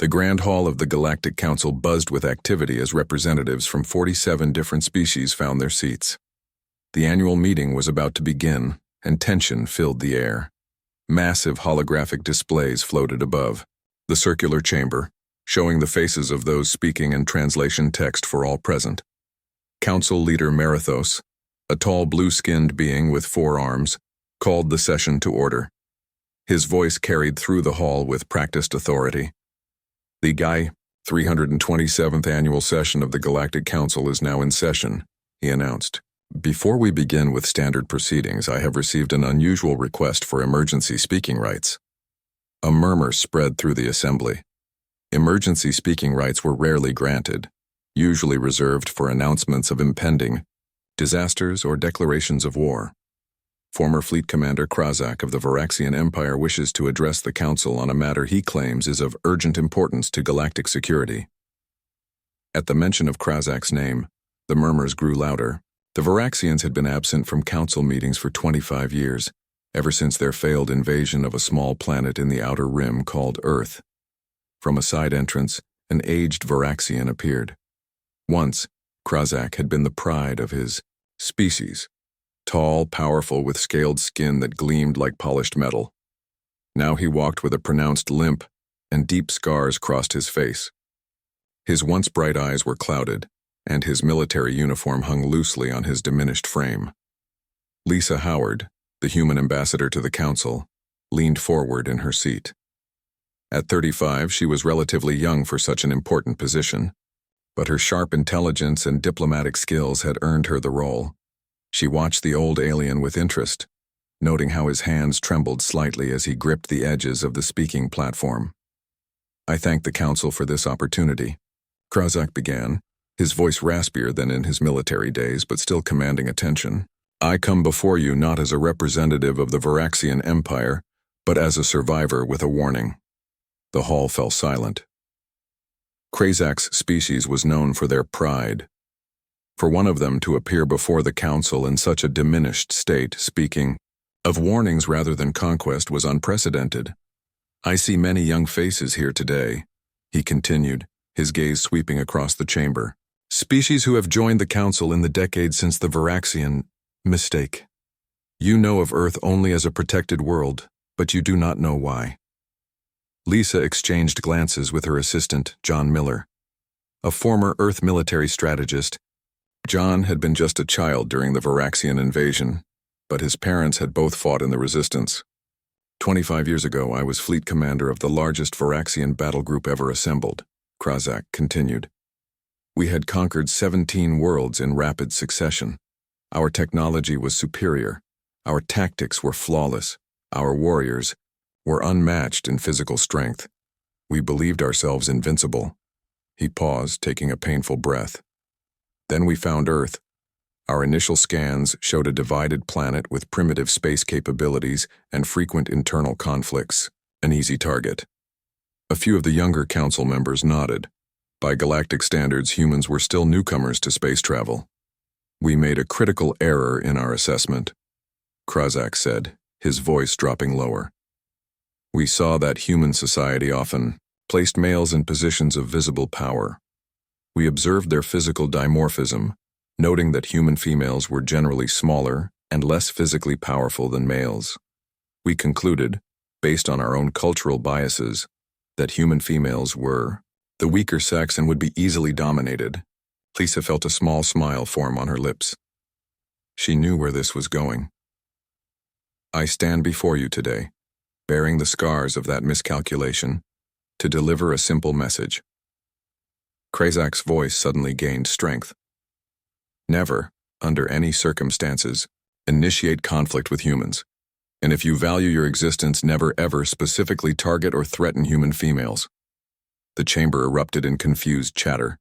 The Grand Hall of the Galactic Council buzzed with activity as representatives from 47 different species found their seats. The annual meeting was about to begin, and tension filled the air. Massive holographic displays floated above the circular chamber, showing the faces of those speaking and translation text for all present. Council leader Marathos, a tall blue-skinned being with 4 arms, called the session to order. His voice carried through the hall with practiced authority. The 327th annual session of the Galactic Council is now in session, he announced. Before we begin with standard proceedings, I have received an unusual request for emergency speaking rights. A murmur spread through the assembly. Emergency speaking rights were rarely granted, usually reserved for announcements of impending disasters or declarations of war. Former Fleet Commander Krazak of the Varaxian Empire wishes to address the Council on a matter he claims is of urgent importance to galactic security. At the mention of Krazak's name, the murmurs grew louder. The Varaxians had been absent from Council meetings for 25 years, ever since their failed invasion of a small planet in the outer rim called Earth. From a side entrance, an aged Varaxian appeared. Once, Krazak had been the pride of his species. Tall, powerful, with scaled skin that gleamed like polished metal. Now he walked with a pronounced limp, and deep scars crossed his face. His once bright eyes were clouded, and his military uniform hung loosely on his diminished frame. Lisa Howard, the human ambassador to the Council, leaned forward in her seat. At 35, she was relatively young for such an important position, but her sharp intelligence and diplomatic skills had earned her the role. She watched the old alien with interest, noting how his hands trembled slightly as he gripped the edges of the speaking platform. I thank the Council for this opportunity, Krazak began, his voice raspier than in his military days but still commanding attention. I come before you not as a representative of the Varaxian Empire, but as a survivor with a warning. The hall fell silent. Krazak's species was known for their pride. For one of them to appear before the Council in such a diminished state, speaking of warnings rather than conquest, was unprecedented. I see many young faces here today, he continued, his gaze sweeping across the chamber. Species who have joined the Council in the decades since the Varaxian mistake. You know of Earth only as a protected world, but you do not know why. Lisa exchanged glances with her assistant, John Miller, a former Earth military strategist. John had been just a child during the Varaxian invasion, but his parents had both fought in the resistance. 25 years ago, I was fleet commander of the largest Varaxian battle group ever assembled, Krazak continued. We had conquered 17 worlds in rapid succession. Our technology was superior. Our tactics were flawless. Our warriors were unmatched in physical strength. We believed ourselves invincible. He paused, taking a painful breath. Then we found Earth. Our initial scans showed a divided planet with primitive space capabilities and frequent internal conflicts, an easy target. A few of the younger Council members nodded. By galactic standards, humans were still newcomers to space travel. We made a critical error in our assessment, Krazak said, his voice dropping lower. We saw that human society often placed males in positions of visible power. We observed their physical dimorphism, noting that human females were generally smaller and less physically powerful than males. We concluded, based on our own cultural biases, that human females were the weaker sex and would be easily dominated. Lisa felt a small smile form on her lips. She knew where this was going. I stand before you today, bearing the scars of that miscalculation, to deliver a simple message. Krazak's voice suddenly gained strength. Never, under any circumstances, initiate conflict with humans. And if you value your existence, never ever specifically target or threaten human females. The chamber erupted in confused chatter.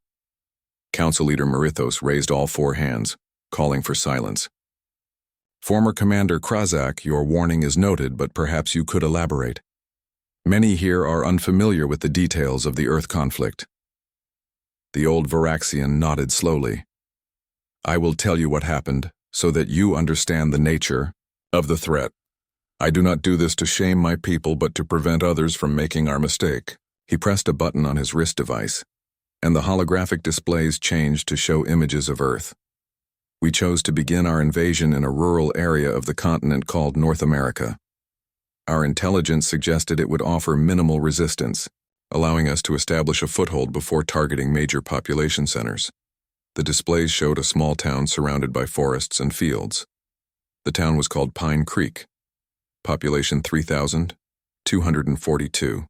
Council leader Marithos raised all 4 hands, calling for silence. Former Commander Krazak, your warning is noted, but perhaps you could elaborate. Many here are unfamiliar with the details of the Earth conflict. The old Varaxian nodded slowly. I will tell you what happened, so that you understand the nature of the threat. I do not do this to shame my people, but to prevent others from making our mistake, He pressed a button on his wrist device, and the holographic displays changed to show images of Earth. We chose to begin our invasion in a rural area of the continent called North America. Our intelligence suggested it would offer minimal resistance, allowing us to establish a foothold before targeting major population centers. The displays showed a small town surrounded by forests and fields. The town was called Pine Creek. Population 3,242.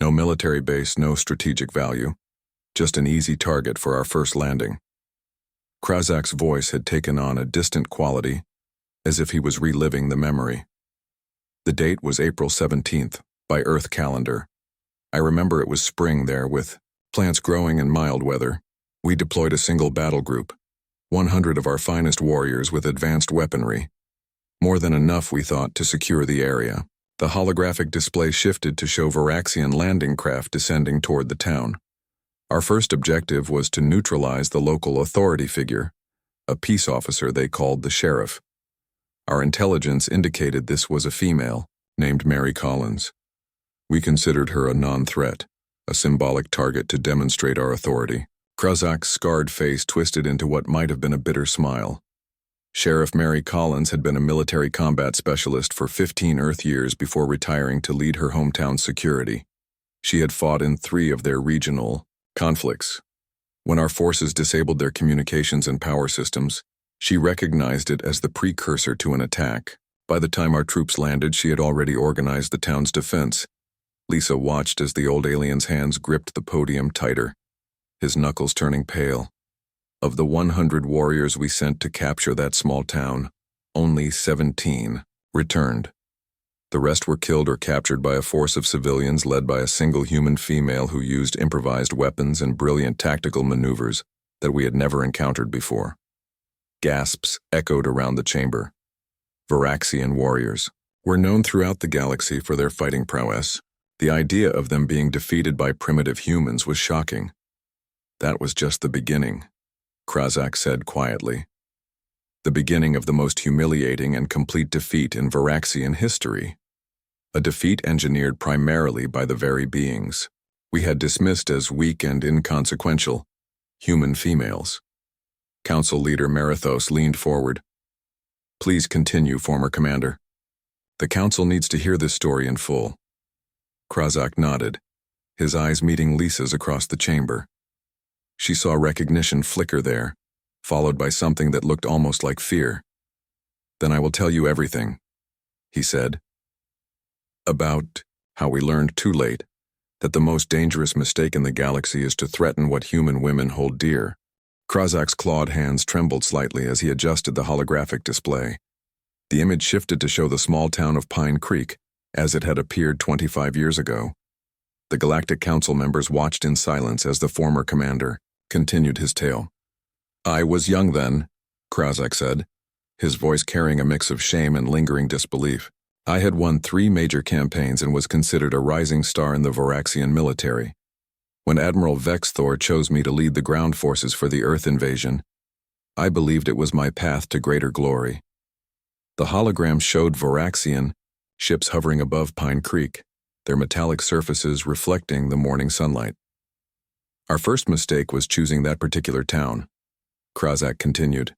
No military base, no strategic value. Just an easy target for our first landing. Krazak's voice had taken on a distant quality, as if he was reliving the memory. The date was April 17th, by Earth calendar. I remember it was spring there with plants growing in mild weather. We deployed a single battle group, 100 of our finest warriors with advanced weaponry. More than enough, we thought, to secure the area. The holographic display shifted to show Varaxian landing craft descending toward the town. Our first objective was to neutralize the local authority figure, a peace officer they called the sheriff. Our intelligence indicated this was a female, named Mary Collins. We considered her a non-threat, a symbolic target to demonstrate our authority. Krazak's scarred face twisted into what might have been a bitter smile. Sheriff Mary Collins had been a military combat specialist for 15 Earth years before retiring to lead her hometown's security. She had fought in 3 of their regional conflicts. When our forces disabled their communications and power systems, she recognized it as the precursor to an attack. By the time our troops landed, she had already organized the town's defense. Lisa watched as the old alien's hands gripped the podium tighter, his knuckles turning pale. Of the 100 warriors we sent to capture that small town, only 17 returned. The rest were killed or captured by a force of civilians led by a single human female who used improvised weapons and brilliant tactical maneuvers that we had never encountered before. Gasps echoed around the chamber. Varaxian warriors were known throughout the galaxy for their fighting prowess. The idea of them being defeated by primitive humans was shocking. That was just the beginning, Krazak said quietly. The beginning of the most humiliating and complete defeat in Varaxian history. A defeat engineered primarily by the very beings we had dismissed as weak and inconsequential, human females. Council leader Marathos leaned forward. Please continue, former commander. The council needs to hear this story in full. Krazak nodded, his eyes meeting Lisa's across the chamber. She saw recognition flicker there, followed by something that looked almost like fear. Then I will tell you everything, he said. About how we learned too late that the most dangerous mistake in the galaxy is to threaten what human women hold dear. Krazak's clawed hands trembled slightly as he adjusted the holographic display. The image shifted to show the small town of Pine Creek, as it had appeared 25 years ago. The Galactic Council members watched in silence as the former commander continued his tale. I was young then, Krazak said, his voice carrying a mix of shame and lingering disbelief. I had won 3 major campaigns and was considered a rising star in the Varaxian military. When Admiral Vexthor chose me to lead the ground forces for the Earth invasion, I believed it was my path to greater glory. The hologram showed Varaxian ships hovering above Pine Creek, their metallic surfaces reflecting the morning sunlight. Our first mistake was choosing that particular town, Krazak continued.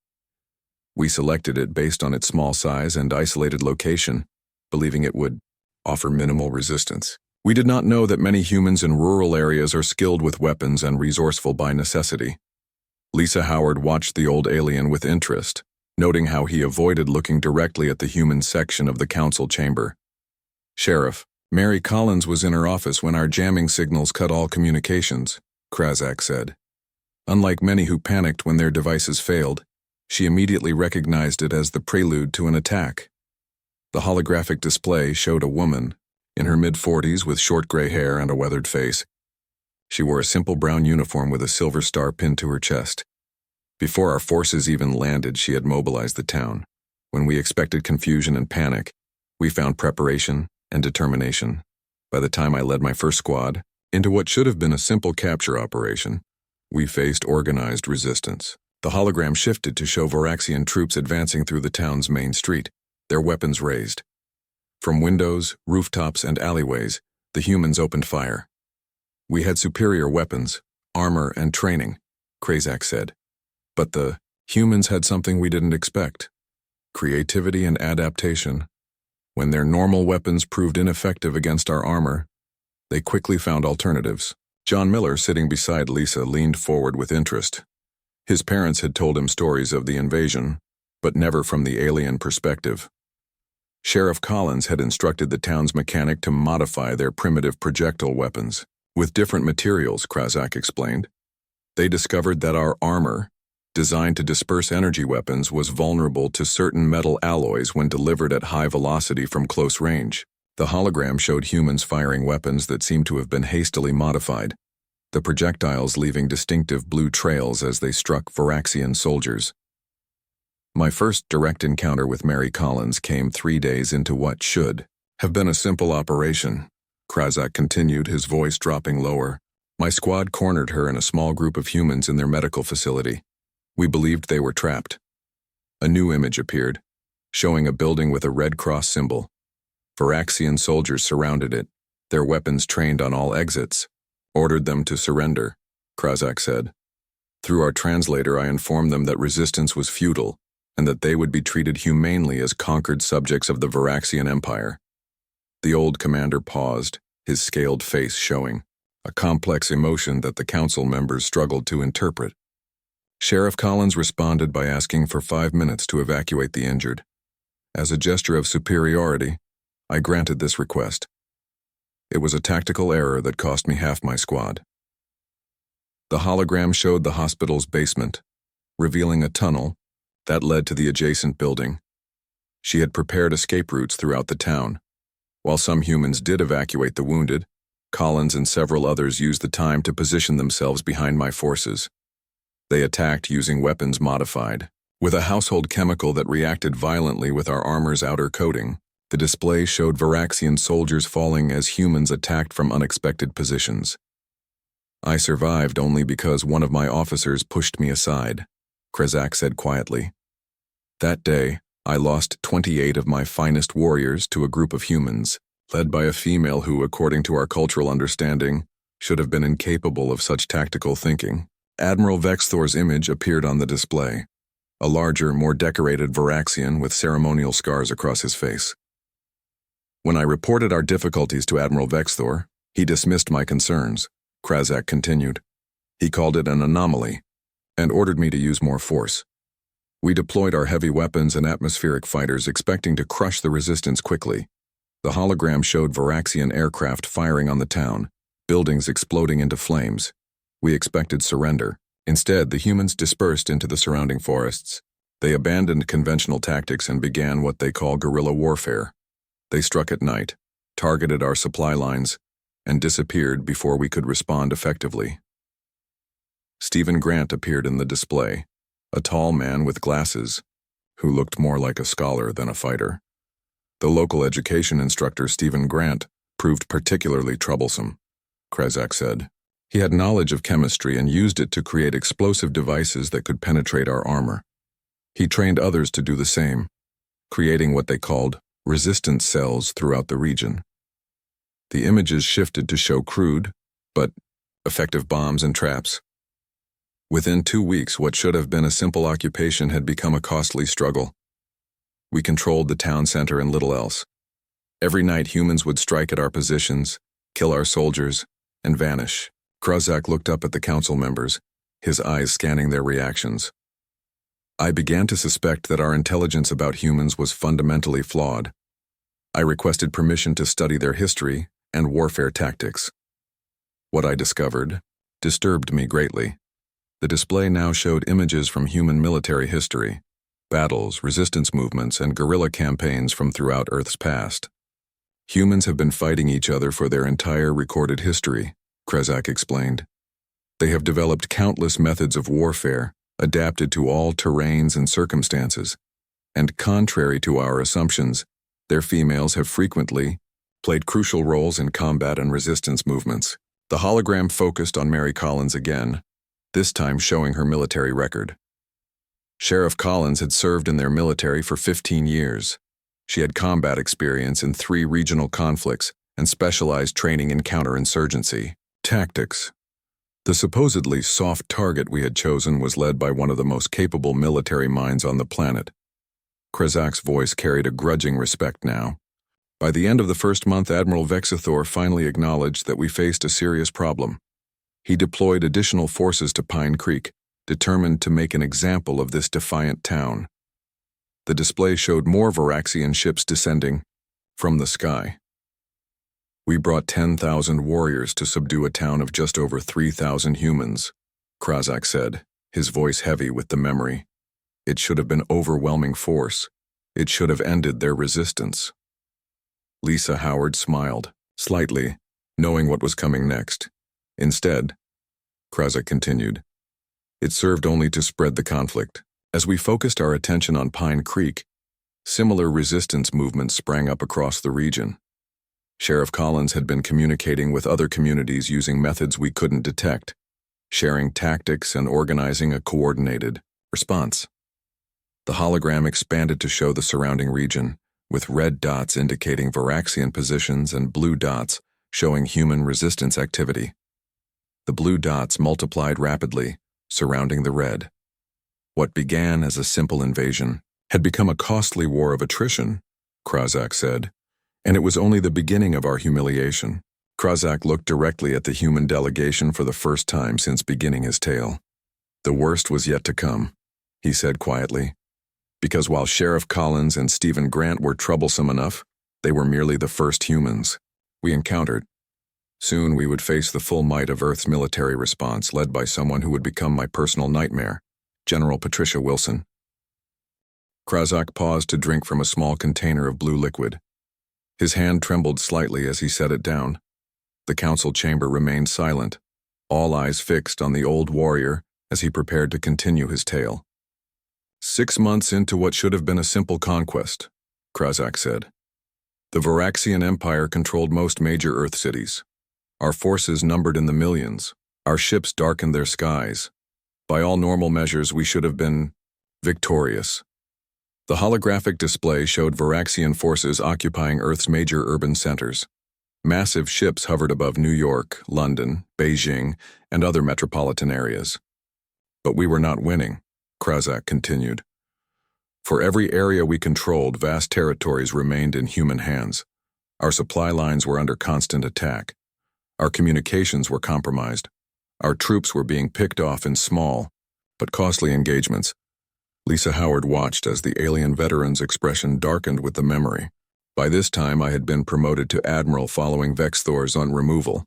We selected it based on its small size and isolated location, believing it would offer minimal resistance. We did not know that many humans in rural areas are skilled with weapons and resourceful by necessity. Lisa Howard watched the old alien with interest, noting how he avoided looking directly at the human section of the council chamber. Sheriff, Mary Collins was in her office when our jamming signals cut all communications, Krazak said. Unlike many who panicked when their devices failed, she immediately recognized it as the prelude to an attack. The holographic display showed a woman, in her mid-40s with short gray hair and a weathered face. She wore a simple brown uniform with a silver star pinned to her chest. Before our forces even landed, she had mobilized the town. When we expected confusion and panic, we found preparation and determination. By the time I led my first squad into what should have been a simple capture operation, we faced organized resistance. The hologram shifted to show Varaxian troops advancing through the town's main street, their weapons raised. From windows, rooftops, and alleyways, the humans opened fire. We had superior weapons, armor, and training, Krazak said. But the humans had something we didn't expect: creativity and adaptation. When their normal weapons proved ineffective against our armor, they quickly found alternatives. John Miller, sitting beside Lisa, leaned forward with interest. His parents had told him stories of the invasion, but never from the alien perspective. Sheriff Collins had instructed the town's mechanic to modify their primitive projectile weapons with different materials, Krazak explained. They discovered that our armor, designed to disperse energy weapons, was vulnerable to certain metal alloys when delivered at high velocity from close range. The hologram showed humans firing weapons that seemed to have been hastily modified, the projectiles leaving distinctive blue trails as they struck Varaxian soldiers. My first direct encounter with Mary Collins came 3 days into what should have been a simple operation. Krazak continued, his voice dropping lower. My squad cornered her and a small group of humans in their medical facility. We believed they were trapped. A new image appeared, showing a building with a Red Cross symbol. Varaxian soldiers surrounded it, their weapons trained on all exits. Ordered them to surrender, Krazak said. Through our translator, I informed them that resistance was futile and that they would be treated humanely as conquered subjects of the Varaxian Empire. The old commander paused, his scaled face showing, a complex emotion that the council members struggled to interpret. Sheriff Collins responded by asking for 5 minutes to evacuate the injured. As a gesture of superiority, I granted this request. It was a tactical error that cost me half my squad. The hologram showed the hospital's basement, revealing a tunnel that led to the adjacent building. She had prepared escape routes throughout the town. While some humans did evacuate the wounded, Collins and several others used the time to position themselves behind my forces. They attacked using weapons modified. With a household chemical that reacted violently with our armor's outer coating, the display showed Varaxian soldiers falling as humans attacked from unexpected positions. I survived only because one of my officers pushed me aside, Krazak said quietly. That day, I lost 28 of my finest warriors to a group of humans, led by a female who, according to our cultural understanding, should have been incapable of such tactical thinking. Admiral Vexthor's image appeared on the display, a larger, more decorated Varaxian with ceremonial scars across his face. When I reported our difficulties to Admiral Vexthor, he dismissed my concerns, Krazak continued. He called it an anomaly and ordered me to use more force. We deployed our heavy weapons and atmospheric fighters, expecting to crush the resistance quickly. The hologram showed Varaxian aircraft firing on the town, buildings exploding into flames. We expected surrender. Instead, the humans dispersed into the surrounding forests. They abandoned conventional tactics and began what they call guerrilla warfare. They struck at night, targeted our supply lines, and disappeared before we could respond effectively. Stephen Grant appeared in the display, a tall man with glasses, who looked more like a scholar than a fighter. The local education instructor, Stephen Grant, proved particularly troublesome, Krazak said. He had knowledge of chemistry and used it to create explosive devices that could penetrate our armor. He trained others to do the same, creating what they called resistance cells throughout the region. The images shifted to show crude, but effective bombs and traps. Within 2 weeks, what should have been a simple occupation had become a costly struggle. We controlled the town center and little else. Every night, humans would strike at our positions, kill our soldiers, and vanish. Krazak looked up at the council members, his eyes scanning their reactions. I began to suspect that our intelligence about humans was fundamentally flawed. I requested permission to study their history and warfare tactics. What I discovered disturbed me greatly. The display now showed images from human military history, battles, resistance movements, and guerrilla campaigns from throughout Earth's past. Humans have been fighting each other for their entire recorded history, Krazak explained. They have developed countless methods of warfare, adapted to all terrains and circumstances, and contrary to our assumptions, their females have frequently played crucial roles in combat and resistance movements. The hologram focused on Mary Collins again, this time showing her military record. Sheriff Collins had served in their military for 15 years. She had combat experience in 3 regional conflicts and specialized training in counterinsurgency. Tactics. The supposedly soft target we had chosen was led by one of the most capable military minds on the planet. Krazak's voice carried a grudging respect now. By the end of the first month, Admiral Vexithor finally acknowledged that we faced a serious problem. He deployed additional forces to Pine Creek, determined to make an example of this defiant town. The display showed more Varaxian ships descending from the sky. We brought 10,000 warriors to subdue a town of just over 3,000 humans, Krazak said, his voice heavy with the memory. It should have been overwhelming force. It should have ended their resistance. Lisa Howard smiled, slightly, knowing what was coming next. Instead, Krazak continued, it served only to spread the conflict. As we focused our attention on Pine Creek, similar resistance movements sprang up across the region. Sheriff Collins had been communicating with other communities using methods we couldn't detect, sharing tactics and organizing a coordinated response. The hologram expanded to show the surrounding region, with red dots indicating Varaxian positions and blue dots showing human resistance activity. The blue dots multiplied rapidly, surrounding the red. What began as a simple invasion had become a costly war of attrition, Krazak said, and it was only the beginning of our humiliation. Krazak looked directly at the human delegation for the first time since beginning his tale. The worst was yet to come, he said quietly, because while Sheriff Collins and Stephen Grant were troublesome enough, they were merely the first humans we encountered. Soon we would face the full might of Earth's military response, led by someone who would become my personal nightmare, General Patricia Wilson. Krazak paused to drink from a small container of blue liquid. His hand trembled slightly as he set it down. The council chamber remained silent, all eyes fixed on the old warrior as he prepared to continue his tale. 6 months into what should have been a simple conquest, Krazak said. The Varaxian Empire controlled most major Earth cities. Our forces numbered in the millions. Our ships darkened their skies. By all normal measures, we should have been victorious. The holographic display showed Varaxian forces occupying Earth's major urban centers. Massive ships hovered above New York, London, Beijing, and other metropolitan areas. But we were not winning, Krazak continued. For every area we controlled, vast territories remained in human hands. Our supply lines were under constant attack. Our communications were compromised. Our troops were being picked off in small, but costly engagements. Lisa Howard watched as the alien veteran's expression darkened with the memory. By this time, I had been promoted to Admiral following Vexthor's removal.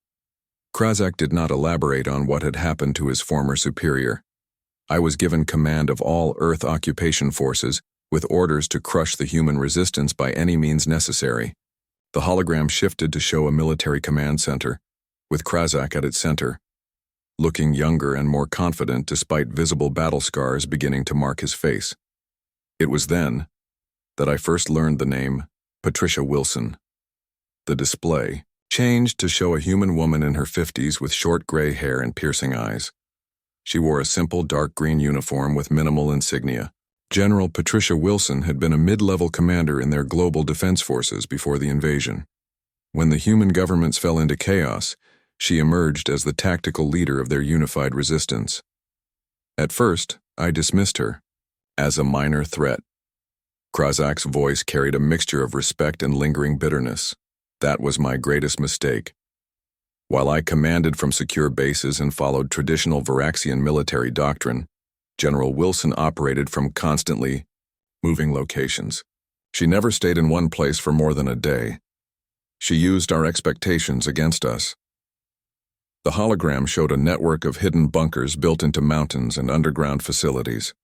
Krazak did not elaborate on what had happened to his former superior. I was given command of all Earth occupation forces, with orders to crush the human resistance by any means necessary. The hologram shifted to show a military command center, with Krazak at its center, looking younger and more confident despite visible battle scars beginning to mark his face. It was then that I first learned the name Patricia Wilson. The display changed to show a human woman in her 50s with short gray hair and piercing eyes. She wore a simple dark green uniform with minimal insignia. General Patricia Wilson had been a mid-level commander in their global defense forces before the invasion. When the human governments fell into chaos, she emerged as the tactical leader of their unified resistance. At first, I dismissed her as a minor threat. Krazak's voice carried a mixture of respect and lingering bitterness. That was my greatest mistake. While I commanded from secure bases and followed traditional Varaxian military doctrine, General Wilson operated from constantly moving locations. She never stayed in one place for more than a day. She used our expectations against us. The hologram showed a network of hidden bunkers built into mountains and underground facilities.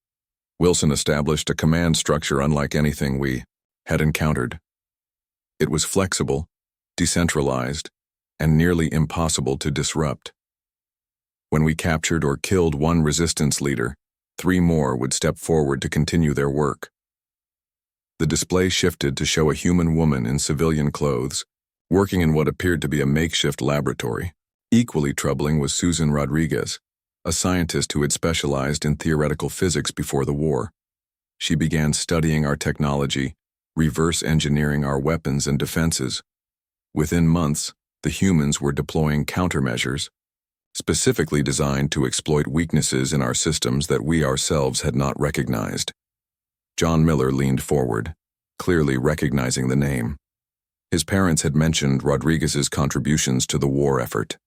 Wilson established a command structure unlike anything we had encountered. It was flexible, decentralized, and nearly impossible to disrupt. When we captured or killed one resistance leader, 3 more would step forward to continue their work. The display shifted to show a human woman in civilian clothes, working in what appeared to be a makeshift laboratory. Equally troubling was Susan Rodriguez, a scientist who had specialized in theoretical physics before the war. She began studying our technology, reverse engineering our weapons and defenses. Within months, the humans were deploying countermeasures, specifically designed to exploit weaknesses in our systems that we ourselves had not recognized. John Miller leaned forward, clearly recognizing the name. His parents had mentioned Rodriguez's contributions to the war effort.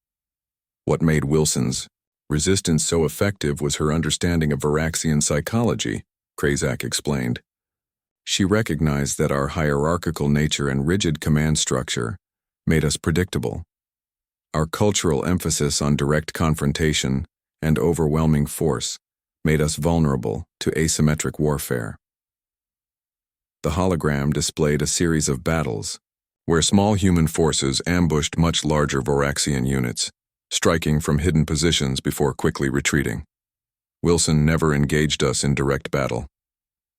What made Wilson's resistance so effective was her understanding of Varaxian psychology, Krazak explained. She recognized that our hierarchical nature and rigid command structure made us predictable. Our cultural emphasis on direct confrontation and overwhelming force made us vulnerable to asymmetric warfare. The hologram displayed a series of battles, where small human forces ambushed much larger Varaxian units, striking from hidden positions before quickly retreating. Wilson never engaged us in direct battle.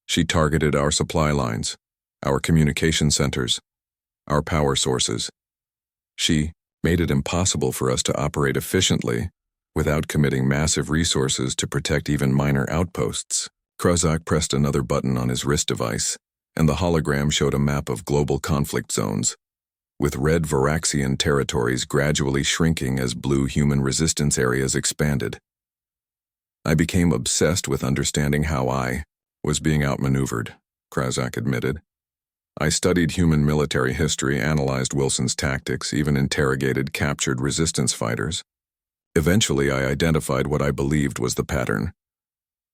She targeted our supply lines, our communication centers, our power sources. She made it impossible for us to operate efficiently without committing massive resources to protect even minor outposts. Krazak pressed another button on his wrist device, and the hologram showed a map of global conflict zones, with red Varaxian territories gradually shrinking as blue human resistance areas expanded. I became obsessed with understanding how I was being outmaneuvered, Krazak admitted. I studied human military history, analyzed Wilson's tactics, even interrogated captured resistance fighters. Eventually, I identified what I believed was the pattern.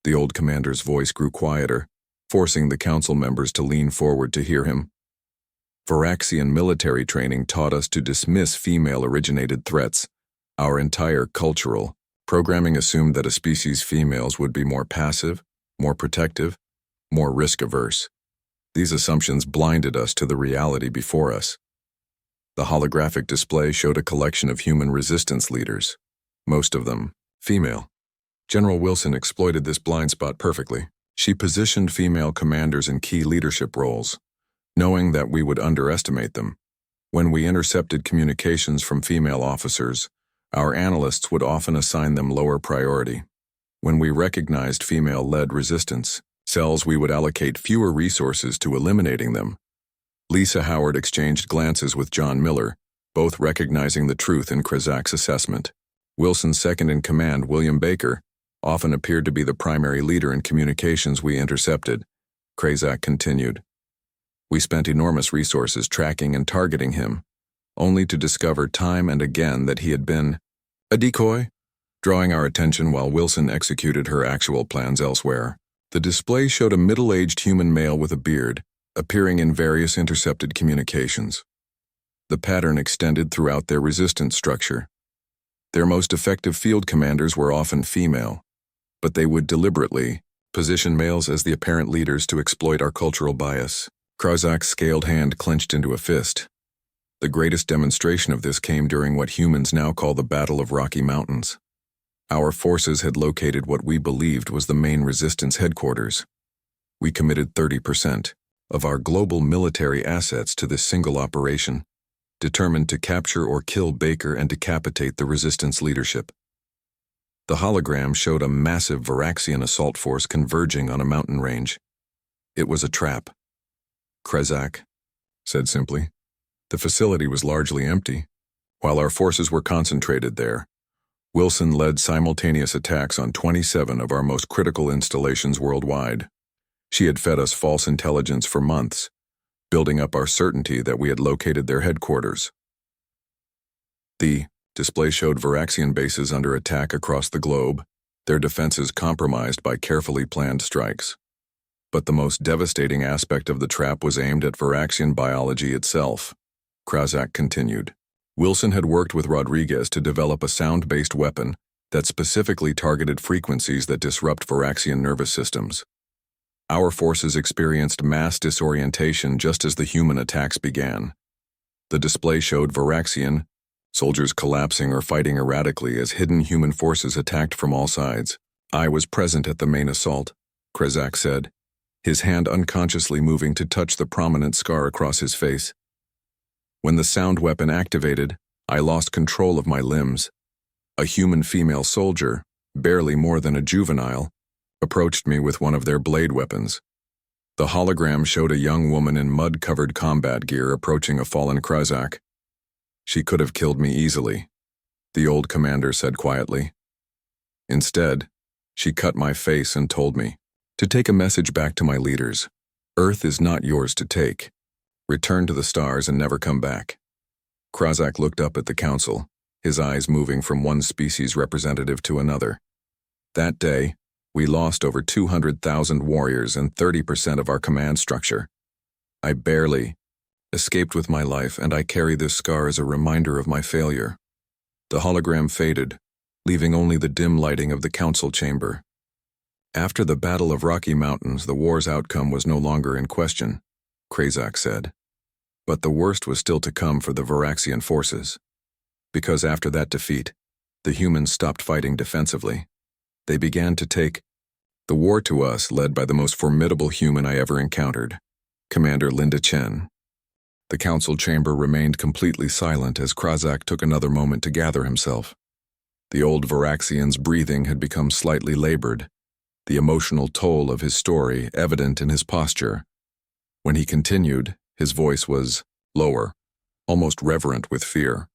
The old commander's voice grew quieter, forcing the council members to lean forward to hear him. Varaxian military training taught us to dismiss female-originated threats. Our entire cultural programming assumed that a species' females would be more passive, more protective, more risk-averse. These assumptions blinded us to the reality before us. The holographic display showed a collection of human resistance leaders, most of them female. General Wilson exploited this blind spot perfectly. She positioned female commanders in key leadership roles, knowing that we would underestimate them. When we intercepted communications from female officers, our analysts would often assign them lower priority. When we recognized female-led resistance cells, we would allocate fewer resources to eliminating them. Lisa Howard exchanged glances with John Miller, both recognizing the truth in Krazak's assessment. Wilson's second-in-command, William Baker, often appeared to be the primary leader in communications we intercepted, Krazak continued. We spent enormous resources tracking and targeting him, only to discover time and again that he had been a decoy, drawing our attention while Wilson executed her actual plans elsewhere. The display showed a middle-aged human male with a beard, appearing in various intercepted communications. The pattern extended throughout their resistance structure. Their most effective field commanders were often female, but they would deliberately position males as the apparent leaders to exploit our cultural bias. Krazak's scaled hand clenched into a fist. The greatest demonstration of this came during what humans now call the Battle of Rocky Mountains. Our forces had located what we believed was the main resistance headquarters. We committed 30% of our global military assets to this single operation, determined to capture or kill Baker and decapitate the resistance leadership. The hologram showed a massive Varaxian assault force converging on a mountain range. It was a trap. Krazak said simply. The facility was largely empty. While our forces were concentrated there, Wilson led simultaneous attacks on 27 of our most critical installations worldwide. She had fed us false intelligence for months, building up our certainty that we had located their headquarters. The display showed Varaxian bases under attack across the globe, their defenses compromised by carefully planned strikes. But the most devastating aspect of the trap was aimed at Varaxian biology itself, Krazak continued. Wilson had worked with Rodriguez to develop a sound-based weapon that specifically targeted frequencies that disrupt Varaxian nervous systems. Our forces experienced mass disorientation just as the human attacks began. The display showed Varaxian soldiers collapsing or fighting erratically as hidden human forces attacked from all sides. I was present at the main assault, Krazak said, his hand unconsciously moving to touch the prominent scar across his face. When the sound weapon activated, I lost control of my limbs. A human female soldier, barely more than a juvenile, approached me with one of their blade weapons. The hologram showed a young woman in mud-covered combat gear approaching a fallen Krazak. She could have killed me easily, the old commander said quietly. Instead, she cut my face and told me to take a message back to my leaders. Earth is not yours to take. Return to the stars and never come back. Krazak looked up at the council, his eyes moving from one species representative to another. That day, we lost over 200,000 warriors and 30% of our command structure. I barely escaped with my life, and I carry this scar as a reminder of my failure. The hologram faded, leaving only the dim lighting of the council chamber. After the Battle of Rocky Mountains, the war's outcome was no longer in question, Krazak said. But the worst was still to come for the Varaxian forces. Because after that defeat, the humans stopped fighting defensively. They began to take the war to us, led by the most formidable human I ever encountered, Commander Linda Chen. The council chamber remained completely silent as Krazak took another moment to gather himself. The old Varaxian's breathing had become slightly labored, the emotional toll of his story evident in his posture. When he continued, his voice was lower, almost reverent with fear.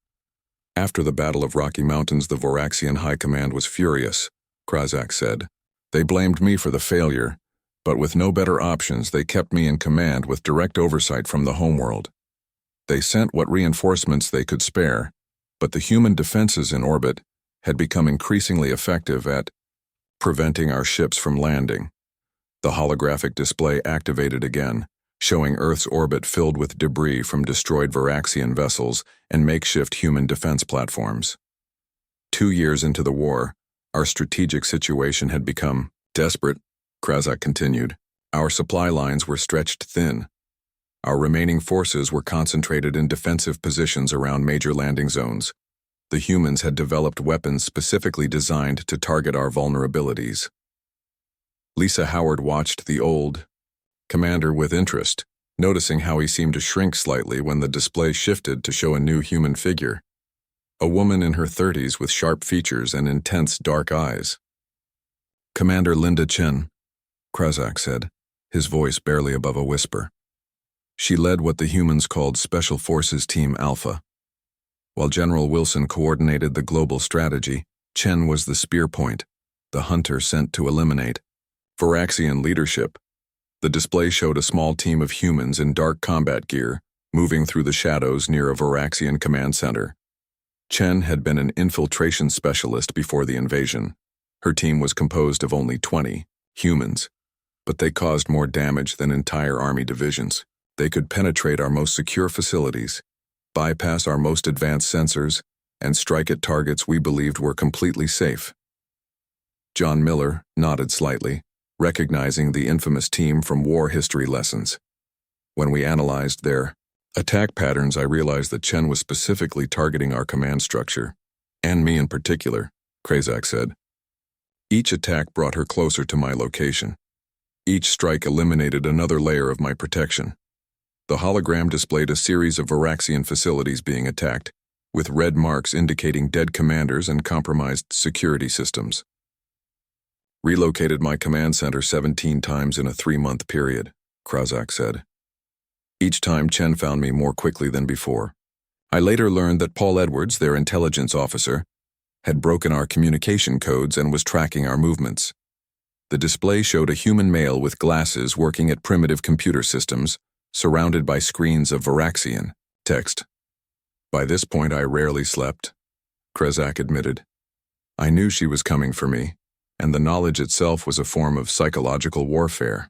After the Battle of Rocky Mountains, the Varaxian High Command was furious, Krazak said. They blamed me for the failure, but with no better options, they kept me in command with direct oversight from the homeworld. They sent what reinforcements they could spare, but the human defenses in orbit had become increasingly effective at preventing our ships from landing. The holographic display activated again, showing Earth's orbit filled with debris from destroyed Varaxian vessels and makeshift human defense platforms. 2 years into the war, our strategic situation had become desperate, Krazak continued. Our supply lines were stretched thin. Our remaining forces were concentrated in defensive positions around major landing zones. The humans had developed weapons specifically designed to target our vulnerabilities. Lisa Howard watched the old commander with interest, noticing how he seemed to shrink slightly when the display shifted to show a new human figure. A woman in her 30s with sharp features and intense dark eyes. Commander Linda Chen, Krazak said, his voice barely above a whisper. She led what the humans called Special Forces Team Alpha. While General Wilson coordinated the global strategy, Chen was the spear point, the hunter sent to eliminate Varaxian leadership. The display showed a small team of humans in dark combat gear, moving through the shadows near a Varaxian command center. Chen had been an infiltration specialist before the invasion. Her team was composed of only 20 humans, but they caused more damage than entire army divisions. They could penetrate our most secure facilities, bypass our most advanced sensors, and strike at targets we believed were completely safe. John Miller nodded slightly, recognizing the infamous team from war history lessons. When we analyzed their attack patterns, I realized that Chen was specifically targeting our command structure, and me in particular, Krazak said. Each attack brought her closer to my location. Each strike eliminated another layer of my protection. The hologram displayed a series of Varaxian facilities being attacked, with red marks indicating dead commanders and compromised security systems. Relocated my command center 17 times in a 3-month period, Krazak said. Each time Chen found me more quickly than before. I later learned that Paul Edwards, their intelligence officer, had broken our communication codes and was tracking our movements. The display showed a human male with glasses working at primitive computer systems, surrounded by screens of Varaxian text. By this point, I rarely slept, Krazak admitted. I knew she was coming for me, and the knowledge itself was a form of psychological warfare.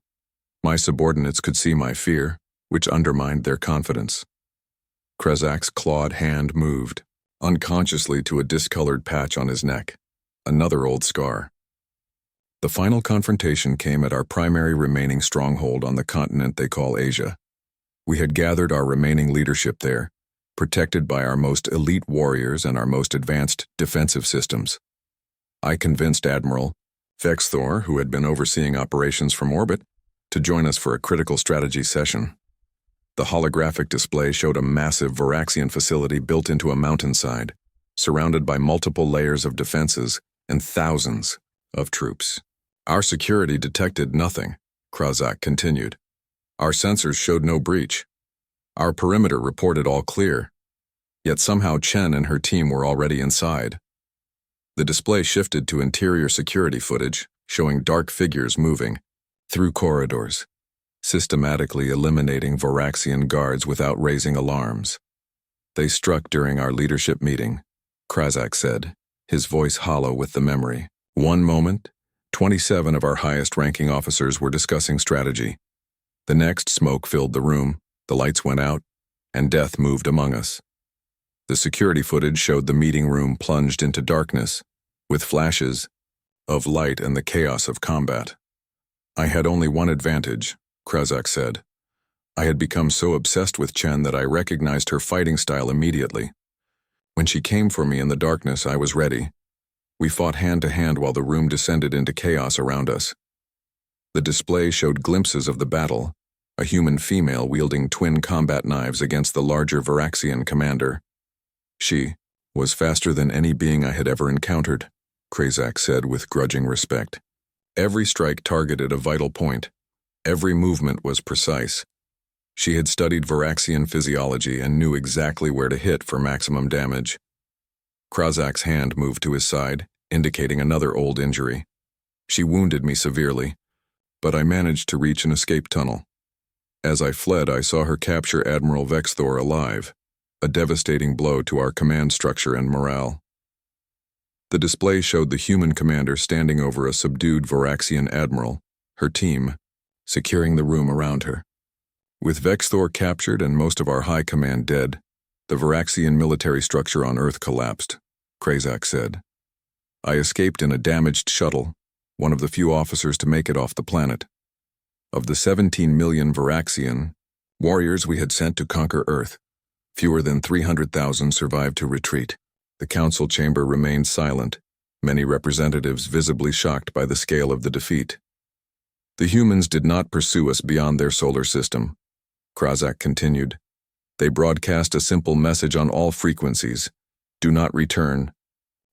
My subordinates could see my fear, which undermined their confidence. Krazak's clawed hand moved, unconsciously, to a discolored patch on his neck, another old scar. The final confrontation came at our primary remaining stronghold on the continent they call Asia. We had gathered our remaining leadership there, protected by our most elite warriors and our most advanced defensive systems. I convinced Admiral Vexthor, who had been overseeing operations from orbit, to join us for a critical strategy session. The holographic display showed a massive Varaxian facility built into a mountainside, surrounded by multiple layers of defenses and thousands of troops. Our security detected nothing, Krazak continued. Our sensors showed no breach. Our perimeter reported all clear. Yet somehow Chen and her team were already inside. The display shifted to interior security footage, showing dark figures moving through corridors, systematically eliminating Varaxian guards without raising alarms. They struck during our leadership meeting, Krazak said, his voice hollow with the memory. One moment, 27 of our highest-ranking officers were discussing strategy. The next, smoke filled the room, the lights went out, and death moved among us. The security footage showed the meeting room plunged into darkness, with flashes of light and the chaos of combat. I had only one advantage, Krazak said. I had become so obsessed with Chen that I recognized her fighting style immediately. When she came for me in the darkness, I was ready. We fought hand-to-hand while the room descended into chaos around us. The display showed glimpses of the battle, a human female wielding twin combat knives against the larger Varaxian commander. She was faster than any being I had ever encountered, Krazak said with grudging respect. Every strike targeted a vital point. Every movement was precise. She had studied Varaxian physiology and knew exactly where to hit for maximum damage. Krazak's hand moved to his side, indicating another old injury. She wounded me severely, but I managed to reach an escape tunnel. As I fled, I saw her capture Admiral Vexthor alive, a devastating blow to our command structure and morale. The display showed the human commander standing over a subdued Varaxian admiral, her team, securing the room around her. With Vexthor captured and most of our high command dead, the Varaxian military structure on Earth collapsed, Krazak said. I escaped in a damaged shuttle, one of the few officers to make it off the planet. Of the 17 million Varaxian warriors we had sent to conquer Earth, fewer than 300,000 survived to retreat. The council chamber remained silent, many representatives visibly shocked by the scale of the defeat. The humans did not pursue us beyond their solar system, Krazak continued. They broadcast a simple message on all frequencies: do not return.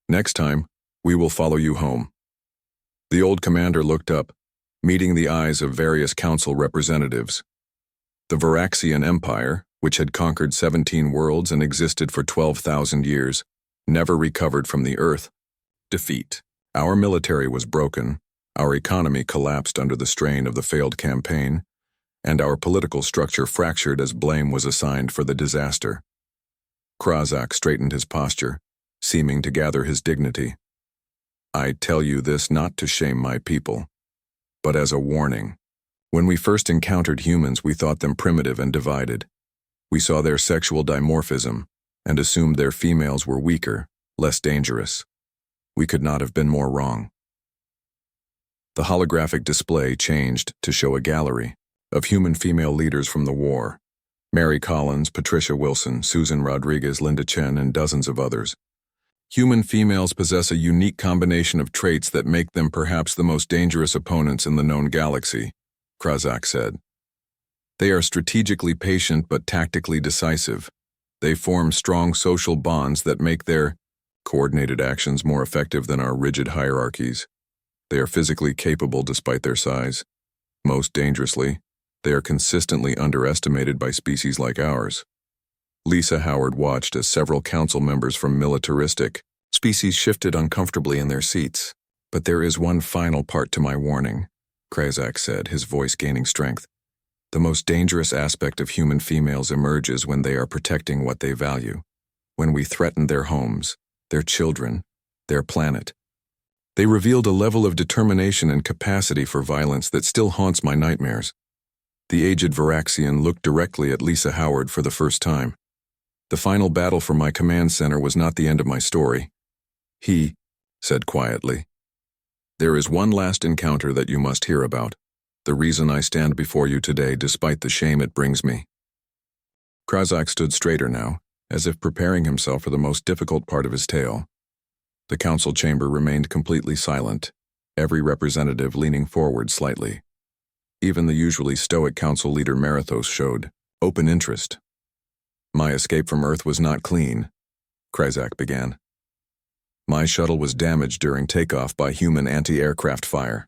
Next time, we will follow you home. The old commander looked up, meeting the eyes of various council representatives. The Varaxian Empire, which had conquered 17 worlds and existed for 12,000 years, never recovered from the Earth defeat. Our military was broken, our economy collapsed under the strain of the failed campaign, and our political structure fractured as blame was assigned for the disaster. Krazak straightened his posture, seeming to gather his dignity. I tell you this not to shame my people, but as a warning. When we first encountered humans, we thought them primitive and divided. We saw their sexual dimorphism and assumed their females were weaker, less dangerous. We could not have been more wrong. The holographic display changed to show a gallery of human female leaders from the war: Mary Collins, Patricia Wilson, Susan Rodriguez, Linda Chen, and dozens of others. Human females possess a unique combination of traits that make them perhaps the most dangerous opponents in the known galaxy, Krazak said. They are strategically patient but tactically decisive. They form strong social bonds that make their coordinated actions more effective than our rigid hierarchies. They are physically capable despite their size. Most dangerously, they are consistently underestimated by species like ours. Lisa Howard watched as several council members from militaristic species shifted uncomfortably in their seats. But there is one final part to my warning, Krazak said, his voice gaining strength. The most dangerous aspect of human females emerges when they are protecting what they value, when we threaten their homes, their children, their planet. They revealed a level of determination and capacity for violence that still haunts my nightmares. The aged Varaxian looked directly at Lisa Howard for the first time. The final battle for my command center was not the end of my story. He said quietly, "There is one last encounter that you must hear about, the reason I stand before you today despite the shame it brings me." Krazak stood straighter now, as if preparing himself for the most difficult part of his tale. The council chamber remained completely silent, every representative leaning forward slightly. Even the usually stoic council leader Marathos showed open interest. "My escape from Earth was not clean," Krazak began. "My shuttle was damaged during takeoff by human anti-aircraft fire.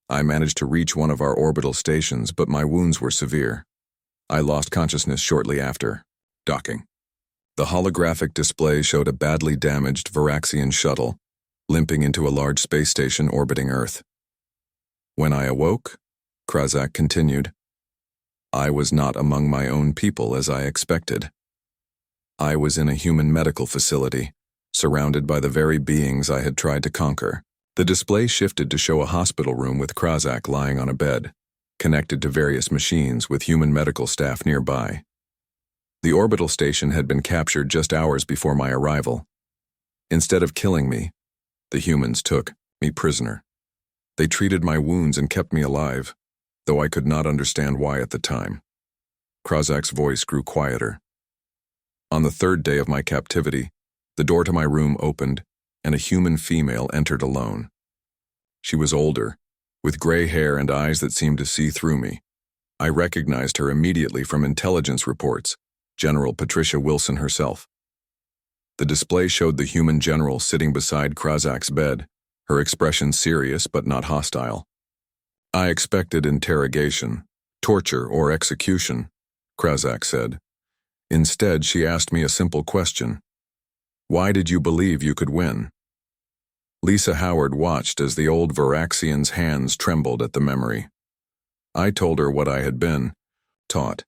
I managed to reach one of our orbital stations, but my wounds were severe. I lost consciousness shortly after docking. The holographic display showed a badly damaged Varaxian shuttle, limping into a large space station orbiting Earth. When I awoke, Krazak continued, I was not among my own people as I expected. I was in a human medical facility, surrounded by the very beings I had tried to conquer. The display shifted to show a hospital room with Krazak lying on a bed, connected to various machines with human medical staff nearby. The orbital station had been captured just hours before my arrival. Instead of killing me, the humans took me prisoner. They treated my wounds and kept me alive, though I could not understand why at the time. Krazak's voice grew quieter. On the third day of my captivity, the door to my room opened, and a human female entered alone. She was older, with gray hair and eyes that seemed to see through me. I recognized her immediately from intelligence reports, General Patricia Wilson herself. The display showed the human general sitting beside Krazak's bed, her expression serious but not hostile. I expected interrogation, torture, or execution, Krazak said. Instead, she asked me a simple question. Why did you believe you could win? Lisa Howard watched as the old Varaxian's hands trembled at the memory. I told her what I had been taught,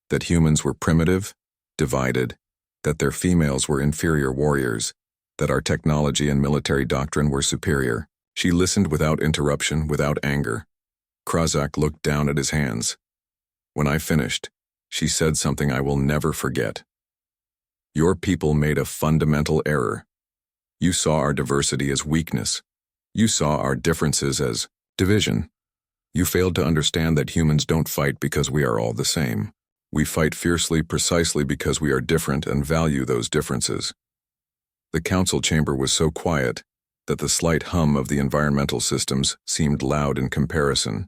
that humans were primitive, divided, that their females were inferior warriors, that our technology and military doctrine were superior. She listened without interruption, without anger. Krazak looked down at his hands. When I finished, she said something I will never forget. Your people made a fundamental error. You saw our diversity as weakness. You saw our differences as division. You failed to understand that humans don't fight because we are all the same. We fight fiercely precisely because we are different and value those differences. The council chamber was so quiet that the slight hum of the environmental systems seemed loud in comparison.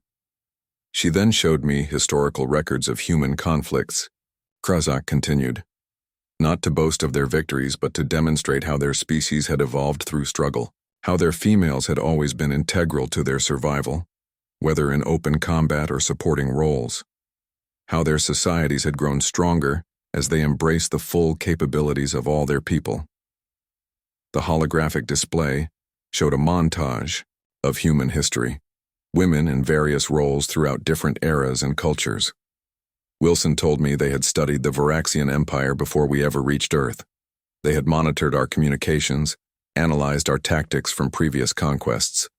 She then showed me historical records of human conflicts. Krazak continued. Not to boast of their victories, but to demonstrate how their species had evolved through struggle, how their females had always been integral to their survival, whether in open combat or supporting roles, how their societies had grown stronger as they embraced the full capabilities of all their people. The holographic display showed a montage of human history, women in various roles throughout different eras and cultures. Wilson told me they had studied the Varaxian Empire before we ever reached Earth. They had monitored our communications, analyzed our tactics from previous conquests.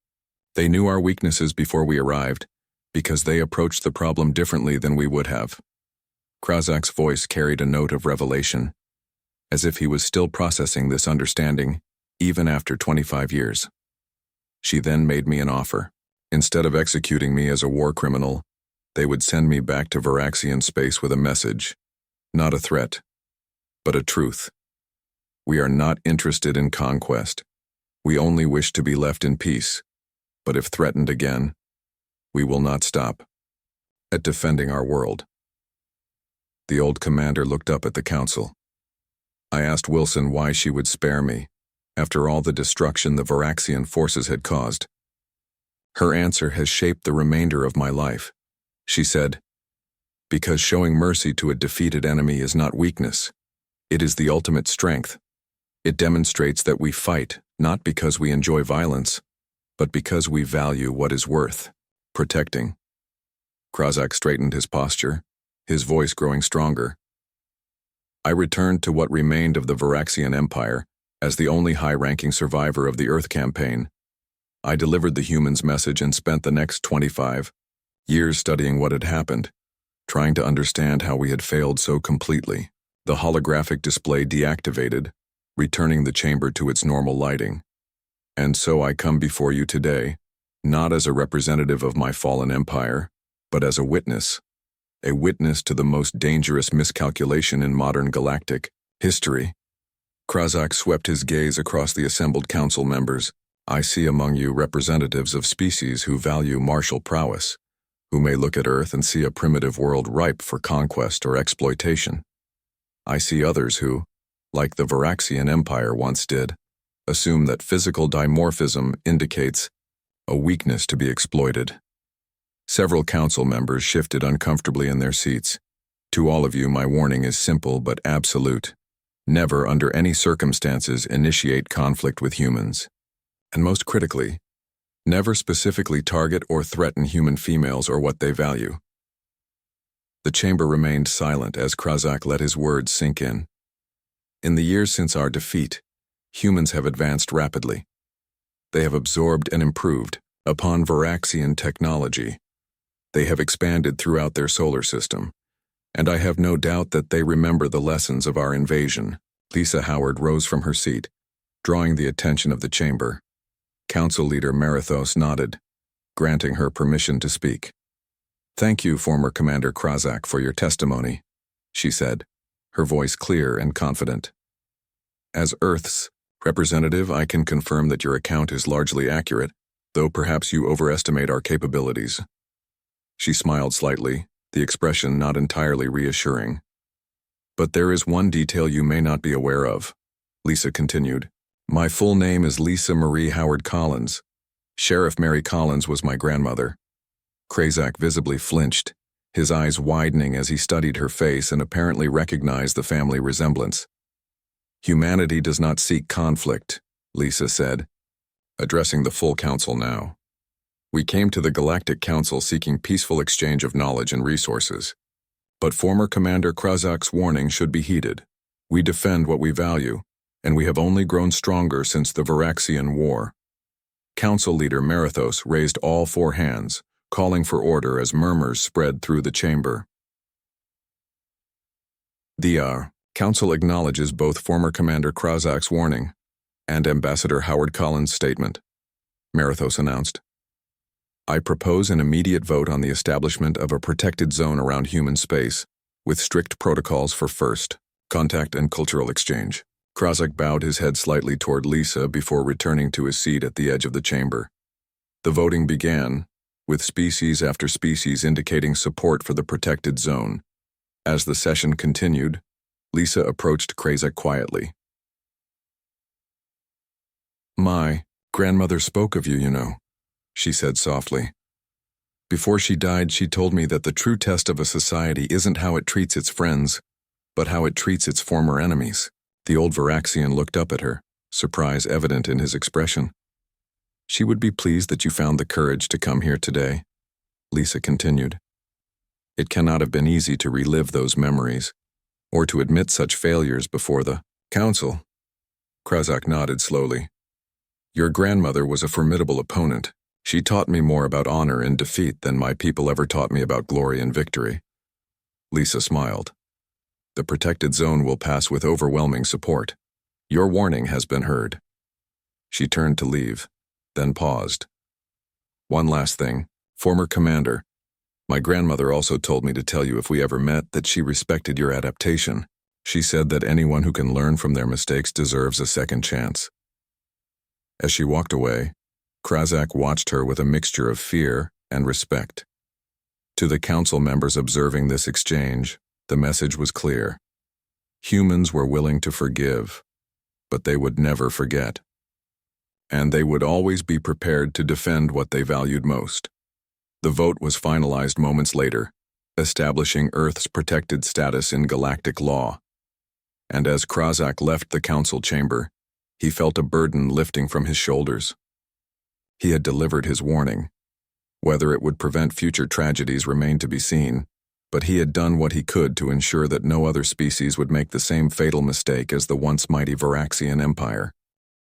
They knew our weaknesses before we arrived, because they approached the problem differently than we would have. Krazak's voice carried a note of revelation, as if he was still processing this understanding, even after 25 years. She then made me an offer. Instead of executing me as a war criminal, they would send me back to Varaxian space with a message, not a threat, but a truth. We are not interested in conquest. We only wish to be left in peace, but if threatened again, we will not stop at defending our world. The old commander looked up at the council. I asked Wilson why she would spare me, after all the destruction the Varaxian forces had caused. Her answer has shaped the remainder of my life. She said, because showing mercy to a defeated enemy is not weakness. It is the ultimate strength. It demonstrates that we fight not because we enjoy violence, but because we value what is worth protecting. Krazak straightened his posture, his voice growing stronger. I returned to what remained of the Varaxian Empire as the only high-ranking survivor of the Earth campaign. I delivered the humans' message and spent the next 25 years studying what had happened, trying to understand how we had failed so completely. The holographic display deactivated, returning the chamber to its normal lighting. And so I come before you today, not as a representative of my fallen empire, but as a witness to the most dangerous miscalculation in modern galactic history. Krazak swept his gaze across the assembled council members. I see among you representatives of species who value martial prowess, who may look at Earth and see a primitive world ripe for conquest or exploitation. I see others who, like the Varaxian Empire once did, assume that physical dimorphism indicates a weakness to be exploited. Several council members shifted uncomfortably in their seats. To all of you, my warning is simple but absolute. Never, under any circumstances, initiate conflict with humans. And most critically, never specifically target or threaten human females or what they value. The chamber remained silent as Krazak let his words sink in. In the years since our defeat, humans have advanced rapidly. They have absorbed and improved upon Varaxian technology. They have expanded throughout their solar system, and I have no doubt that they remember the lessons of our invasion. Lisa Howard rose from her seat, drawing the attention of the chamber. Council Leader Marathos nodded, granting her permission to speak. "Thank you, former Commander Krazak, for your testimony," she said, her voice clear and confident. "As Earth's representative, I can confirm that your account is largely accurate, though perhaps you overestimate our capabilities." She smiled slightly, the expression not entirely reassuring. "But there is one detail you may not be aware of," Lisa continued. "My full name is Lisa Marie Howard Collins. Sheriff Mary Collins was my grandmother." Krazak visibly flinched, his eyes widening as he studied her face and apparently recognized the family resemblance. "Humanity does not seek conflict," Lisa said, addressing the full council now. "We came to the Galactic Council seeking peaceful exchange of knowledge and resources. But former Commander Krazak's warning should be heeded. We defend what we value, and we have only grown stronger since the Varaxian War." Council Leader Marathos raised all four hands, calling for order as murmurs spread through the chamber. The Council acknowledges both former Commander Krazak's warning and Ambassador Howard Collins' statement, Marathos announced. "I propose an immediate vote on the establishment of a protected zone around human space, with strict protocols for first contact and cultural exchange." Krazak bowed his head slightly toward Lisa before returning to his seat at the edge of the chamber. The voting began, with species after species indicating support for the protected zone. As the session continued, Lisa approached Krazak quietly. "My grandmother spoke of you, you know," she said softly. "Before she died, she told me that the true test of a society isn't how it treats its friends, but how it treats its former enemies." The old Varaxian looked up at her, surprise evident in his expression. "She would be pleased that you found the courage to come here today," Lisa continued. "It cannot have been easy to relive those memories, or to admit such failures before the council." Krazak nodded slowly. "Your grandmother was a formidable opponent. She taught me more about honor in defeat than my people ever taught me about glory in victory." Lisa smiled. "The protected zone will pass with overwhelming support. Your warning has been heard." She turned to leave, then paused. "One last thing, former Commander. My grandmother also told me to tell you if we ever met that she respected your adaptation. She said that anyone who can learn from their mistakes deserves a second chance." As she walked away, Krazak watched her with a mixture of fear and respect. To the council members observing this exchange, the message was clear. Humans were willing to forgive, but they would never forget. And they would always be prepared to defend what they valued most. The vote was finalized moments later, establishing Earth's protected status in galactic law. And as Krazak left the council chamber, he felt a burden lifting from his shoulders. He had delivered his warning. Whether it would prevent future tragedies remained to be seen, but he had done what he could to ensure that no other species would make the same fatal mistake as the once mighty Varaxian Empire.